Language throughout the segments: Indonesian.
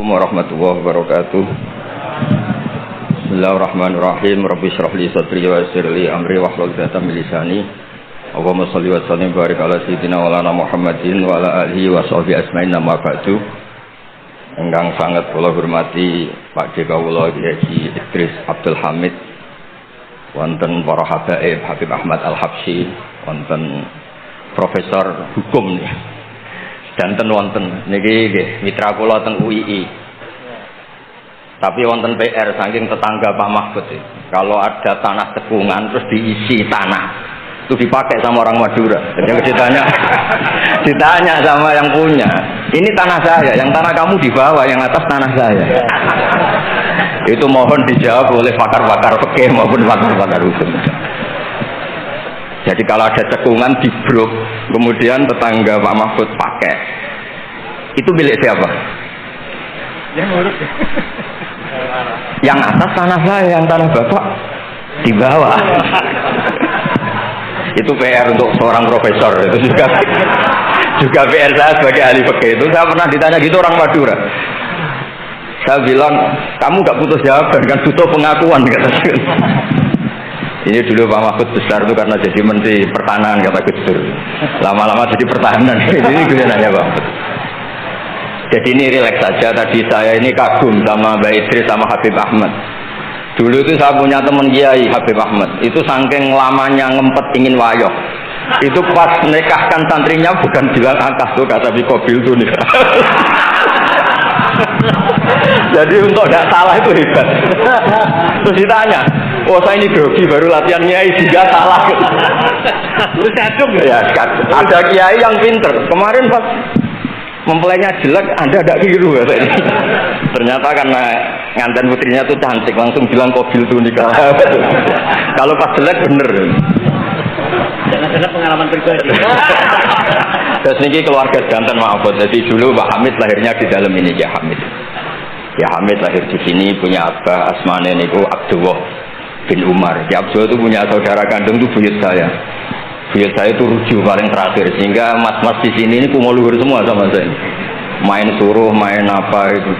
warahmatullahi wabarakatuh. Bismillahirrahmanirrahim. Rabbi shrah li sadri wa yassir li amri wahlul 'uqdatam min lisani. Allahumma shalli wa sallim barik ala sayyidina wa ala Muhammadin wa ala alihi wa sahbihi ajmain. Nama ba'du. Engkang sangat kula hormati Pak Deka kula Haji Idris Abdul Hamid, wonten para habaib Habib Ahmad Al-Habsyi, wonten Profesor Hukum nih. Danten wonten niki nggih mitra kula teng UII. Tapi wonten PR saking tetangga Pak Mahfud. Kalau ada tanah cekungan terus diisi tanah, itu dipakai sama orang Madura. Jadi ditanya sama yang punya, ini tanah saya, yang tanah kamu di bawah, yang atas tanah saya. Itu mohon dijawab oleh pakar-pakar fikih maupun pakar-pakar hukum. Jadi kalau ada cekungan dibruk, kemudian tetangga Pak Mahfud pakai, itu milik siapa? Yang urut. Yang atas tanah saya, yang tanah bapak di bawah. Itu PR untuk seorang profesor, itu juga PR saya sebagai ahli fikih. Itu saya pernah ditanya gitu orang Madura. Saya bilang, kamu nggak butuh jawaban, kan butuh pengakuan, kata saya. Ini dulu Pak Mahfud besar itu karena jadi Menteri Pertahanan, kata Gus Dur. Lama-lama jadi pertahanan. Ini gue nanya Pak Mahfud. Jadi ini rileks saja. Tadi saya ini kagum sama Mbak Idris sama Habib Ahmad. Dulu itu saya punya teman Kiai Habib Ahmad. Itu saking lamanya ngempet ingin wayoh. Itu pas menikahkan santrinya bukan bilang angkas tuh kata Bikobil tuh nih. Jadi untuk tidak salah itu hebat. Terus ditanya, oh saya ini grogi baru latihan Kiai juga salah. Terus jatuh ya, ada Kiai yang pinter. Kemarin pas mempelainya jelek, Anda tidak keliru ya. Ternyata karena nganten putrinya tuh cantik, langsung bilang Kobil tuh nikah. Kalau pas jelek bener. Jangan-jangan pengalaman pribadi. Terus ini keluarga jantan Mahfud. Jadi dulu Pak Hamid lahirnya di dalam ini ya Hamid. Ya Hamid lahir di sini, punya abah asmane niku Abdullah bin Umar. Ya Abdullah itu punya saudara kandung itu buyut saya. Buyut saya itu rujuk paling terakhir, sehingga mas-mas di sini ini kumul luhur semua sama saya. Main suruh, main apa itu.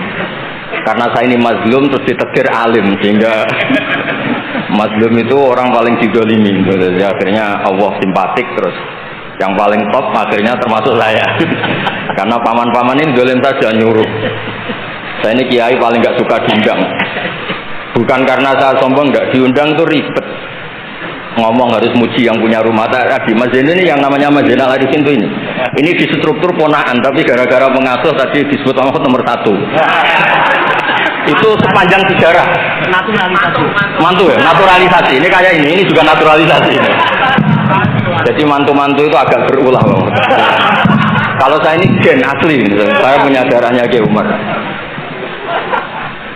Karena saya ini mazlum terus ditegur alim, sehingga mazlum itu orang paling didolimi. Jadi akhirnya Allah simpatik terus. Yang paling top akhirnya termasuk saya. Karena paman-paman ini dolim saja nyuruh. Saya ini kiai paling nggak suka diundang. Bukan karena saya sombong, nggak diundang tuh ribet. Ngomong harus muji yang punya rumah. Di masjid ini yang namanya Masjid Al-Hadisin itu ini. Ini di struktur ponaan, tapi gara-gara pengasuh tadi disebut nomor 1. Itu sepanjang sejarah. Naturalisasi. Mantu ya, naturalisasi. Ini kayak ini juga naturalisasi. Jadi mantu-mantu itu agak berulah. Kalau saya ini gen asli, saya punya darahnya Ki Umar.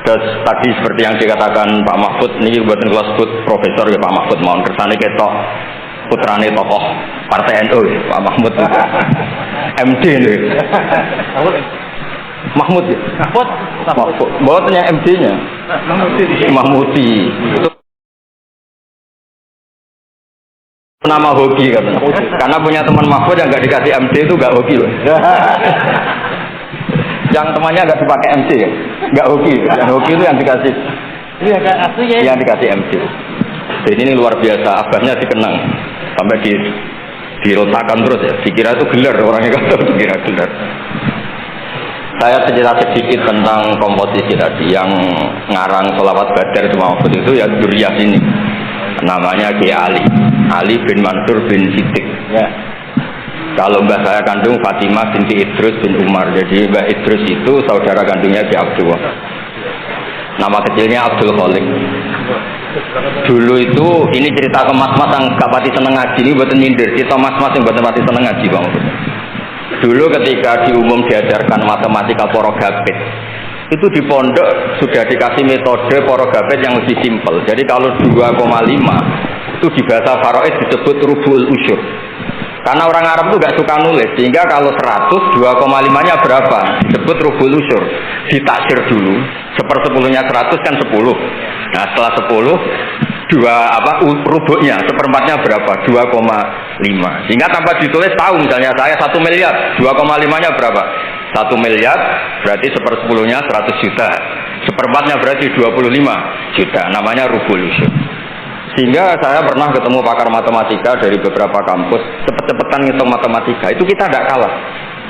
Terus tadi seperti yang dikatakan Pak Mahfud, ini buatan kelas sebut Profesor ya Pak Mahfud, mohon kersane ketok putrane tokoh Partai NU ya, Pak Mahmud MD nih. Mahmud ya? Mahmud. Bawaannya MD-nya. Mahmudi. Itu nama hoki katanya. Karena punya teman Mahfud yang nggak dikasih MD itu nggak hoki loh. Yang temannya nggak dipakai MC ya, nggak hoki. Yang hoki itu yang dikasih. Yang dikasih MC. Jadi ini luar biasa. Abahnya dikenang sampai dirotakan terus ya. Dikira itu gelar orangnya kan, dikira gelar. Saya cerita sedikit tentang komposisi tadi yang ngarang Sholawat Badar sama Mahfud itu ya Durias ini. Namanya Kiai Ali bin Mansur bin Siddiq. Ya. Kalau mbah saya kandung Fatimah binti Idrus bin Umar. Jadi mbah Idrus itu saudara kandungnya Ki Abdullah. Nama kecilnya Abdul Khalik. Dulu itu ini cerita ke mas-mas yang gak pati seneng ngaji, ini buatan nyindir. Cerita mas-mas yang buatan pati seneng ngaji Bang. Dulu ketika di umum diajarkan matematika porogapit, itu di pondok sudah dikasih metode porogapit yang lebih simpel. Jadi kalau 2,5 itu di bahasa Faraid disebut rubul usyur. Karena orang Arab itu gak suka nulis, sehingga kalau 100, 2,5-nya berapa? Disebut rubul usyur. Ditaksir dulu, 1/10-nya 100 kan 10. Nah setelah 10, rubuknya, seperempatnya berapa? 2,5. Sehingga tanpa ditulis tahu misalnya saya 1 miliar, 2,5-nya berapa? 1 miliar berarti 1/10-nya 100 juta. Seperempatnya berarti 25 juta. Namanya rubul usyur. Sehingga saya pernah ketemu pakar matematika dari beberapa kampus, cepet-cepetan ngitung matematika. Itu kita tidak kalah.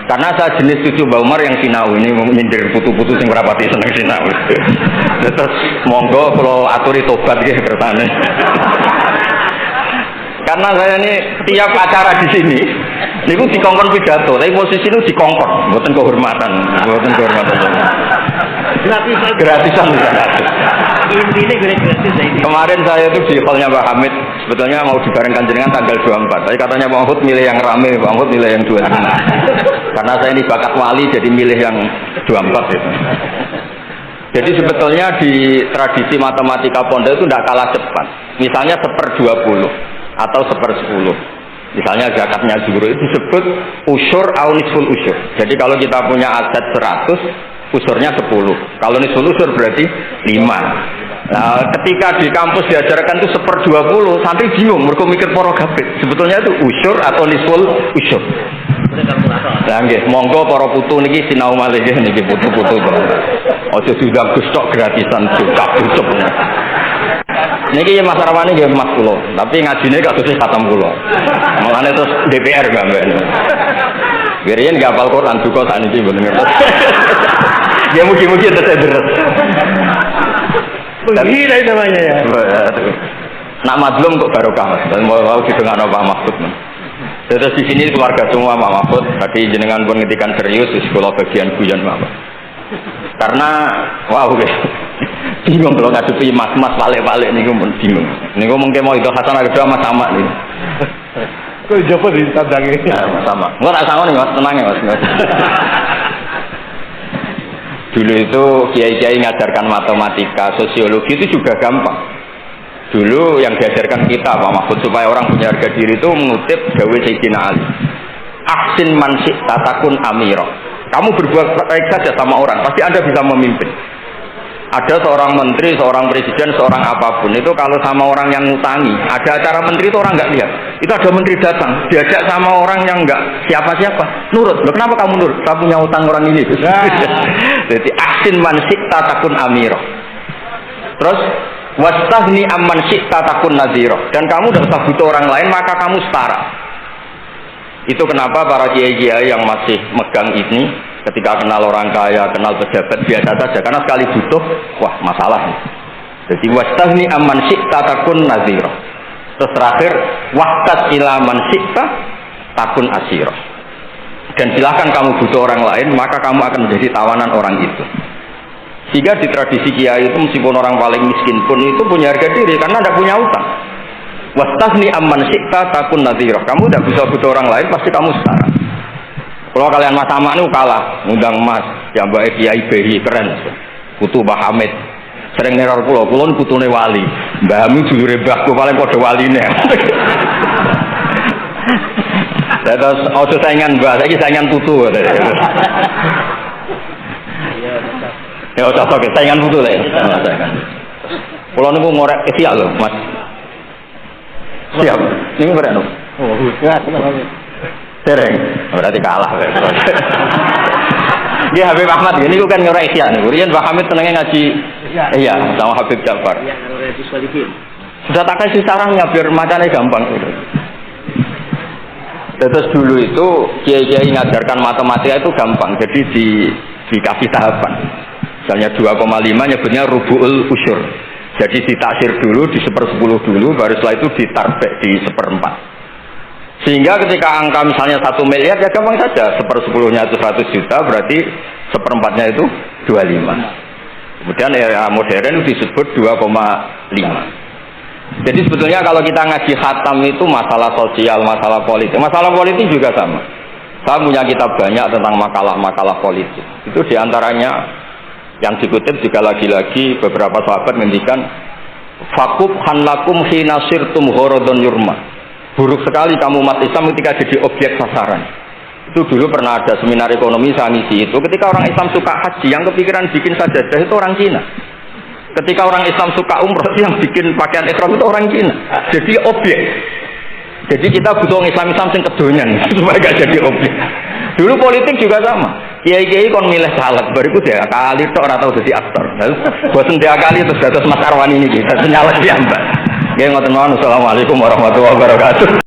Karena saya jenis cucu Mbak Umar yang sinau ini nyindir putu-putu sing rapati seneng sinau. Terus monggo kalau aturi tobat nggih kersane. Karena saya ini tiap acara di sini niku dikongkon pidato, tapi posisi itu dikongkon, mboten kehormatan. Gratisan. Ini gratis. Kemarin saya itu di hallnya Pak Hamid, sebetulnya mau dibarengkan jenengan tanggal 24. Tapi katanya Pak Mahfud milih yang rame, Pak Mahfud milih yang 25. Karena saya ini bakat wali, jadi milih yang 24 itu. Jadi sebetulnya di tradisi matematika pondok itu tidak kalah cepat. Misalnya 1/20 atau 1/10. Misalnya zakatnya zuhur itu disebut usyur au nisful usyur. Jadi kalau kita punya aset 100, usurnya 10. Kalau nisful usyur berarti 5. Nah, ketika di kampus diajarkan itu 1/20, santri bingung, mereka mikir porogabit. Sebetulnya itu usyur atau nisful usyur. Nah, nggih, monggo para putu niki sinau malih niki putu-putu. Aja sudah gustok gratisan cucap-cucup. Niki Mas Arwani nggih Mas kula, tapi ngajine kasusé khatam kula. Mulane terus DPR gambar. Birian nggak hafal Quran duka sakniki mboten ngertos. Ya mugi-mugi tetep deres. Gila namanya ya. Nak madlum kok barokah Mas. Mau didongakno Pak Mahfud. Terus di sini keluarga semua Pak Mahfud. Tadi jenengan pun ngetikan serius di sekolah bagian guyon Pak. Karena wow guys. Bingung kalau ngadepi mas-mas balik-balik niku pun bingung. Niku mungkin mau itu Hasan Agda Mas sama nih. Kok jopo ditandangi? Sama. Enggak tak sama nih Mas, tenang ya Mas. Dulu itu kiai-kiai ngajarkan matematika, sosiologi itu juga gampang. Dulu yang diajarkan kita Pak Mahfud supaya orang punya harga diri itu mengutip dawuh Sayyidina Ali. Ahsin man syi'ta takun amira. Kamu berbuat baik saja sama orang, pasti Anda bisa memimpin. Ada seorang menteri, seorang presiden, seorang apapun itu kalau sama orang yang ngutangi, ada acara menteri itu orang nggak lihat. Itu ada menteri datang, diajak sama orang yang nggak siapa-siapa, nurut. Loh, kenapa kamu nurut? Saya punya utang orang ini. Jadi ahsin man syi'ta takun amira. Terus wastahni amman syi'ta takun nadhira. Dan kamu tidak usah butuh orang lain, maka kamu setara. Itu kenapa para kiai-kiai yang masih megang ini ketika kenal orang kaya, kenal pejabat biasa saja, karena sekali butuh, wah masalah. Jadi wastahni amman syi'ta takun nadhira. Terus terakhir wahtas ila man syi'ta takun asira. Dan silahkan kamu butuh orang lain, maka kamu akan menjadi tawanan orang itu. Sehingga di tradisi kiai itu meskipun orang paling miskin pun itu punya harga diri karena tidak punya utang. Wastahni amman syi'ta takun nadhira. Kamu tidak bisa butuh orang lain, pasti kamu setara. Kalau kalian Mas Sama itu kalah, ngundang Mas, yang baik Kiai Behi keren, putu Mbah Hamid, sering neror pulau putune wali, Mbah Hamid dulure mbahku paling podo waline. Terus ojo saingan Mbah, saiki saingan putu. Ya ojo saingan putu le. Pulau niku ngorek siap lho, Mas. Siap, niku keren lho. Oh, ya, tenang. Dereng, berarti kalah. Dia Habib Ahmad ini kan nyorek ya. Kemudian Mbah Hamid senengnya ngaji. Iya, sama Habib Ja'far. Sudah tak kasih sarannya biar macamnya gampang. Terus dulu itu kiai-kiai ngajarkan matematika itu gampang. Jadi dikasih tahapan. Misalnya 2,5 nyebutnya rubu'ul usyur. Jadi ditaksir dulu, di 1/10 dulu, baru setelah itu ditarbek di 1/4. Sehingga ketika angka misalnya 1 miliar ya gampang saja, 1/10-nya itu 100 juta, berarti 1/4-nya itu 25. Kemudian era modern disebut 2,5. Jadi sebetulnya kalau kita ngaji khatam itu masalah sosial, masalah politik. Masalah politik juga sama. Saya punya kitab banyak tentang makalah-makalah politik. Itu diantaranya yang dikutip juga lagi-lagi beberapa sahabat menghentikan fakub hanlakum hina sirtum horodon yurma. Buruk sekali kamu umat Islam ketika jadi objek sasaran. Itu dulu pernah ada seminar ekonomi saya ngisi itu. Ketika orang Islam suka haji, yang kepikiran bikin sajadah itu orang Cina. Ketika orang Islam suka umroh, yang bikin pakaian ihram itu orang Cina. Jadi objek. Jadi kita butuh Islam-Islam sing kedonyan supaya gak jadi objek. Dulu politik juga sama. Kiai-kiai kon milih caleg, bariku dia kali tok ora tau dadi aktor. Boten dia kali terus dados Mas Arwani niki, dadi nyalek piyambak. Nggih ngoten mawon. Assalamualaikum warahmatullahi wabarakatuh.